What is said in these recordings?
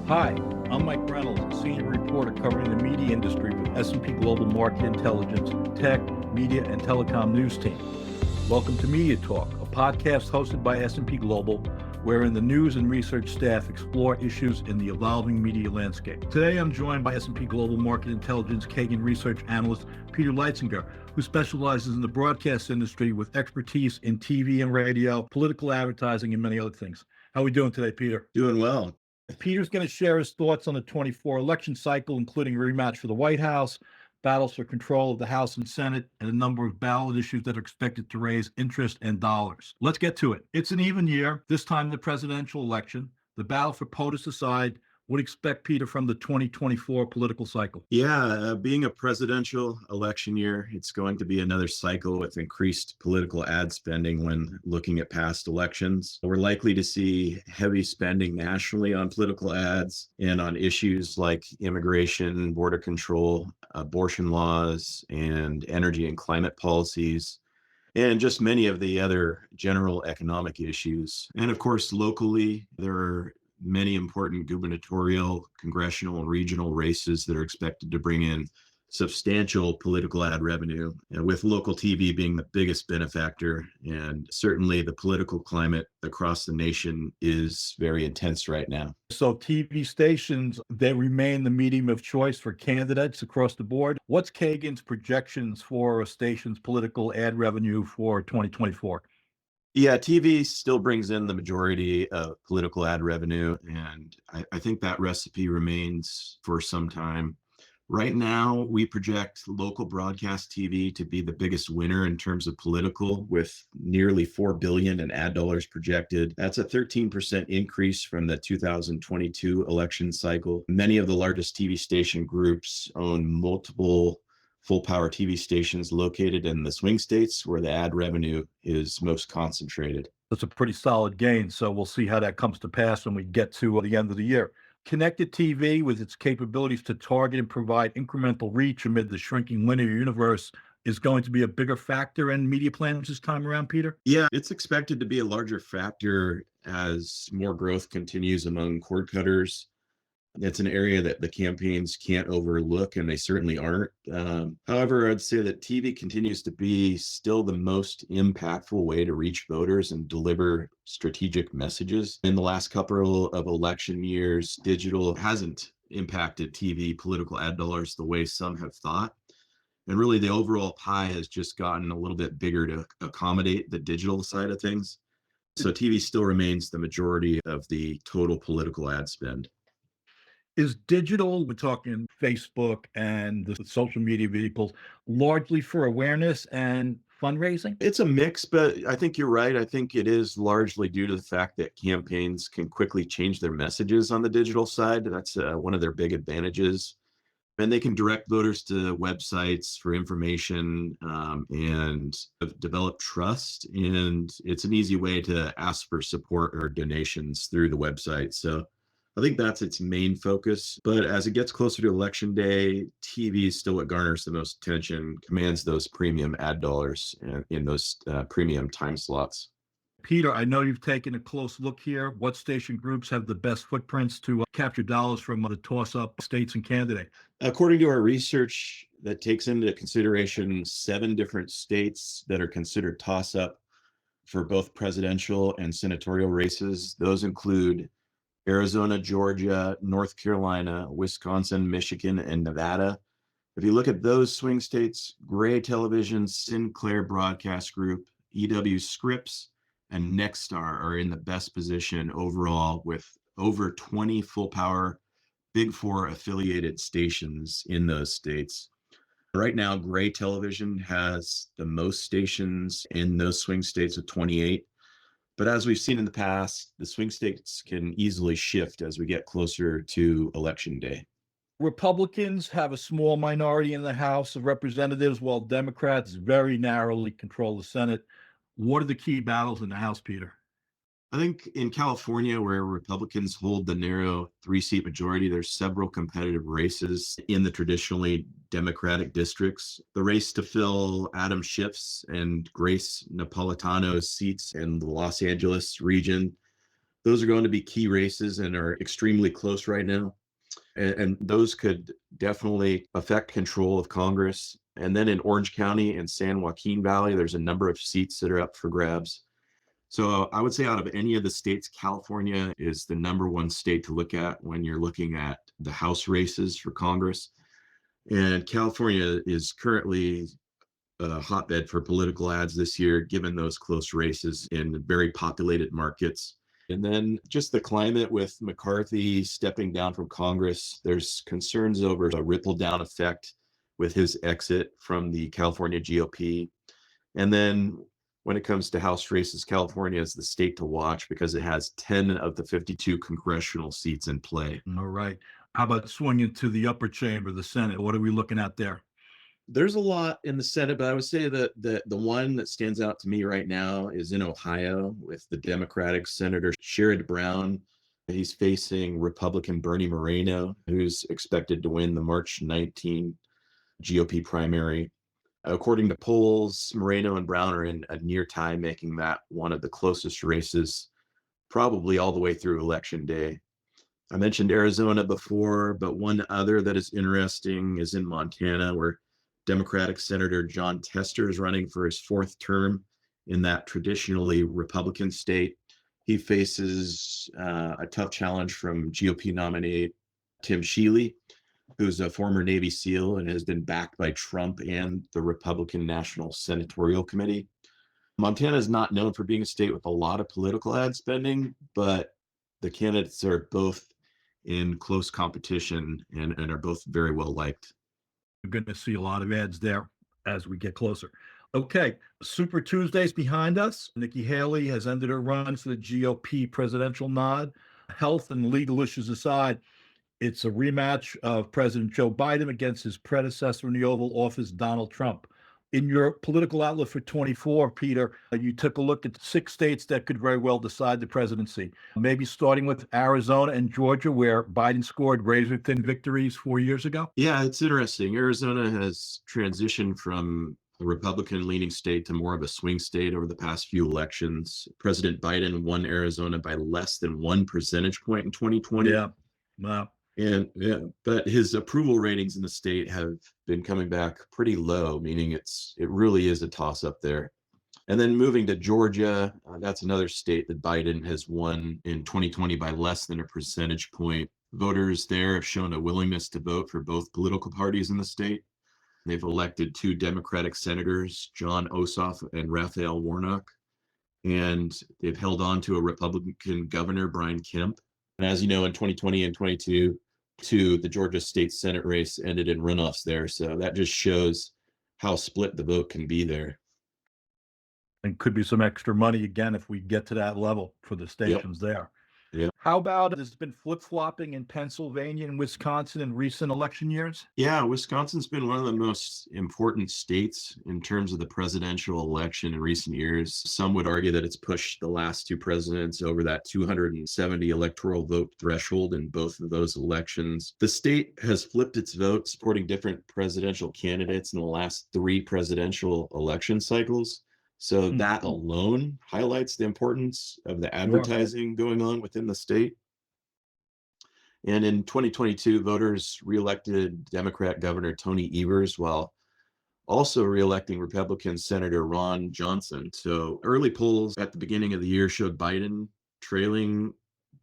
Hi, I'm Mike Reynolds, a senior reporter covering the media industry with S&P Global Market Intelligence, Tech, Media, and Telecom News Team. Welcome to MediaTalk, a podcast hosted by S&P Global, wherein the news and research staff explore issues in the evolving media landscape. Today, I'm joined by S&P Global Market Intelligence Kagan research analyst Peter Leitzinger, who specializes in the broadcast industry with expertise in TV and radio, political advertising, and many other things. How are we doing today, Peter? Doing well. Peter's going to share his thoughts on the 24 election cycle, including a rematch for the White House, battles for control of the House and Senate, and a number of ballot issues that are expected to raise interest and dollars. Let's get to it. It's an even year, this time the presidential election. The battle for POTUS aside, what do you expect, Peter, from the 2024 political cycle? Being a presidential election year, it's going to be another cycle with increased political ad spending when looking at past elections. We're likely to see heavy spending nationally on political ads and on issues like immigration, border control, abortion laws, and energy and climate policies, and just many of the other general economic issues. And of course, locally, there are many important gubernatorial, congressional, and regional races that are expected to bring in substantial political ad revenue, and with local TV being the biggest benefactor. And certainly the political climate across the nation is very intense right now. So TV stations, they remain the medium of choice for candidates across the board. What's Kagan's projections for a station's political ad revenue for 2024? Yeah, TV still brings in the majority of political ad revenue, and I think that recipe remains for some time. Right now, we project local broadcast TV to be the biggest winner in terms of political, with nearly $4 billion in ad dollars projected. That's a 13% increase from the 2022 election cycle. Many of the largest TV station groups own multiple full-power TV stations located in the swing states where the ad revenue is most concentrated. That's a pretty solid gain, so we'll see how that comes to pass when we get to the end of the year. Connected TV, with its capabilities to target and provide incremental reach amid the shrinking linear universe, is going to be a bigger factor in media plans this time around, Peter? Yeah, it's expected to be a larger factor as more growth continues among cord cutters. It's an area that the campaigns can't overlook, and they certainly aren't. However, I'd say that TV continues to be still the most impactful way to reach voters and deliver strategic messages. In the last couple of election years, digital hasn't impacted TV political ad dollars the way some have thought. And really, the overall pie has just gotten a little bit bigger to accommodate the digital side of things. So TV still remains the majority of the total political ad spend. Is digital, we're talking Facebook and the social media vehicles, largely for awareness and fundraising? It's a mix, but I think you're right. I think it is largely due to the fact that campaigns can quickly change their messages on the digital side. That's one of their big advantages. And they can direct voters to websites for information and develop trust. And it's an easy way to ask for support or donations through the website. So I think that's its main focus. But as it gets closer to election day, TV is still what garners the most attention, commands those premium ad dollars in those premium time slots. Peter, I know you've taken a close look here. What station groups have the best footprints to capture dollars from the toss-up states and candidates? According to our research, that takes into consideration 7 different states that are considered toss-up for both presidential and senatorial races. Those include Arizona, Georgia, North Carolina, Wisconsin, Michigan, and Nevada. If you look at those swing states, Gray Television, Sinclair Broadcast Group, EW Scripps, and Nexstar are in the best position overall, with over 20 full power Big Four affiliated stations in those states. Right now, Gray Television has the most stations in those swing states with 28. But as we've seen in the past, the swing states can easily shift as we get closer to election day. Republicans have a small minority in the House of Representatives, while Democrats very narrowly control the Senate. What are the key battles in the House, Peter? I think in California, where Republicans hold the narrow 3-seat majority, there's several competitive races in the traditionally Democratic districts. The race to fill Adam Schiff's and Grace Napolitano's seats in the Los Angeles region Those are going to be key races and are extremely close right now. And those could definitely affect control of Congress. And then in Orange County and San Joaquin Valley, there's a number of seats that are up for grabs. So I would say out of any of the states, California is the number one state to look at when you're looking at the House races for Congress. And California is currently a hotbed for political ads this year, given those close races in very populated markets. And then just the climate with McCarthy stepping down from Congress, there's concerns over a ripple down effect with his exit from the California GOP. And then when it comes to House races, California is the state to watch because it has 10 of the 52 congressional seats in play. All right. How about swinging to the upper chamber, the Senate? What are we looking at there? There's a lot in the Senate, but I would say that the one that stands out to me right now is in Ohio with the Democratic Senator Sherrod Brown. He's facing Republican Bernie Moreno, who's expected to win the March 19 GOP primary. According to polls, Moreno and Brown are in a near tie, making that one of the closest races, probably all the way through Election Day. I mentioned Arizona before, but one other that is interesting is in Montana, where Democratic Senator John Tester is running for his fourth term in that traditionally Republican state. He faces a tough challenge from GOP nominee Tim Shealy, who's a former Navy SEAL and has been backed by Trump and the Republican National Senatorial Committee. Montana is not known for being a state with a lot of political ad spending, but the candidates are both in close competition and are both very well liked. We're going to see a lot of ads there as we get closer. Okay, Super Tuesday's behind us. Nikki Haley has ended her run for the GOP presidential nod. Health and legal issues aside, it's a rematch of President Joe Biden against his predecessor in the Oval Office, Donald Trump. In your political outlook for 24, Peter, you took a look at 6 states that could very well decide the presidency. Maybe starting with Arizona and Georgia, where Biden scored razor-thin victories 4 years ago. Yeah, it's interesting. Arizona has transitioned from a Republican-leaning state to more of a swing state over the past few elections. President Biden won Arizona by less than 1 percentage point in 2020. Yeah, wow. But his approval ratings in the state have been coming back pretty low, meaning it really is a toss up there. And then moving to Georgia, that's another state that Biden has won in 2020 by less than a percentage point. Voters there have shown a willingness to vote for both political parties in the state. They've elected 2 Democratic senators, John Ossoff and Raphael Warnock, and they've held on to a Republican governor, Brian Kemp. And as you know, in 2020 and 22, the Georgia State Senate race ended in runoffs there. So that just shows how split the vote can be there. And could be some extra money again if we get to that level for the stations there. Yeah. How about has been flip-flopping in Pennsylvania and Wisconsin in recent election years? Yeah, Wisconsin's been one of the most important states in terms of the presidential election in recent years. Some would argue that it's pushed the last 2 presidents over that 270 electoral vote threshold in both of those elections. The state has flipped its vote supporting different presidential candidates in the last 3 presidential election cycles. So that alone highlights the importance of the advertising going on within the state. And in 2022, voters reelected Democrat Governor Tony Evers while also reelecting Republican Senator Ron Johnson. So early polls at the beginning of the year showed Biden trailing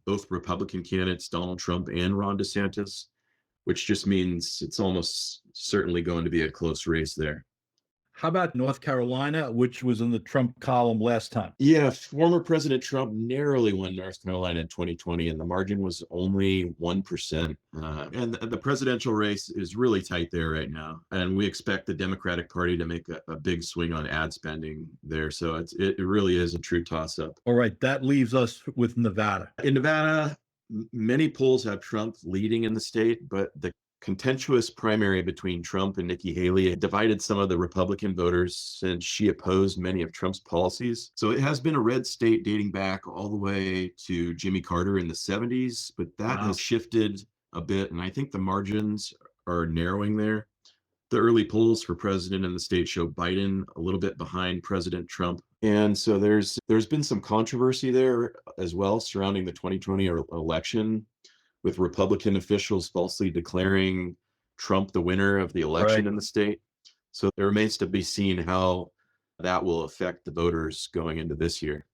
both Republican candidates, Donald Trump and Ron DeSantis, which just means it's almost certainly going to be a close race there. How about North Carolina, which was in the Trump column last time? Yeah, former President Trump narrowly won North Carolina in 2020, and the margin was only 1%. And the presidential race is really tight there right now. And we expect the Democratic Party to make a big swing on ad spending there. So it really is a true toss-up. All right, that leaves us with Nevada. In Nevada, many polls have Trump leading in the state, but the contentious primary between Trump and Nikki Haley divided some of the Republican voters since she opposed many of Trump's policies. So it has been a red state dating back all the way to Jimmy Carter in the 70s, but that has shifted a bit. And I think the margins are narrowing there. The early polls for president in the state show Biden a little bit behind President Trump. And so there's been some controversy there as well surrounding the 2020 election, with Republican officials falsely declaring Trump the winner of the election in the state. So it remains to be seen how that will affect the voters going into this year.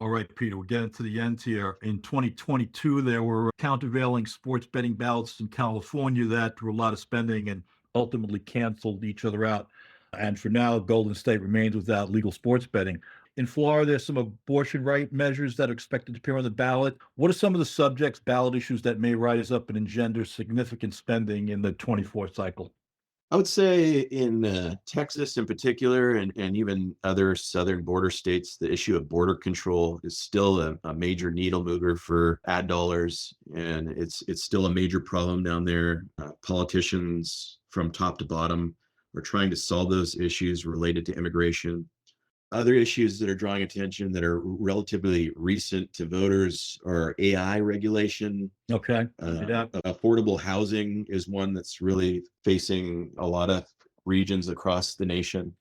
All right, Peter, we're getting to the end here. In 2022, there were countervailing sports betting ballots in California that drew a lot of spending and ultimately canceled each other out. And for now, Golden State remains without legal sports betting. In Florida, there's some abortion right measures that are expected to appear on the ballot. What are some of the subjects, ballot issues that may rise up and engender significant spending in the 24 cycle? I would say in Texas in particular, and even other southern border states, the issue of border control is still a major needle mover for ad dollars, and it's still a major problem down there. Politicians from top to bottom are trying to solve those issues related to immigration. Other issues that are drawing attention that are relatively recent to voters are AI regulation. Okay. Affordable housing is one that's really facing a lot of regions across the nation,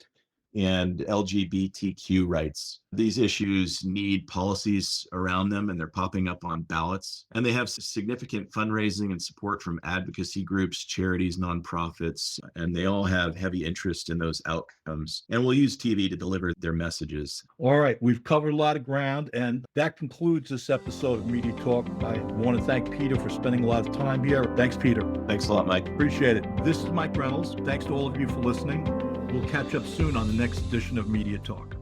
and LGBTQ rights. These issues need policies around them, and they're popping up on ballots. And they have significant fundraising and support from advocacy groups, charities, nonprofits, and they all have heavy interest in those outcomes. And we'll use TV to deliver their messages. All right, we've covered a lot of ground, and that concludes this episode of Media Talk. I want to thank Peter for spending a lot of time here. Thanks, Peter. Thanks a lot, Mike. Appreciate it. This is Mike Reynolds. Thanks to all of you for listening. We'll catch up soon on the next edition of Media Talk.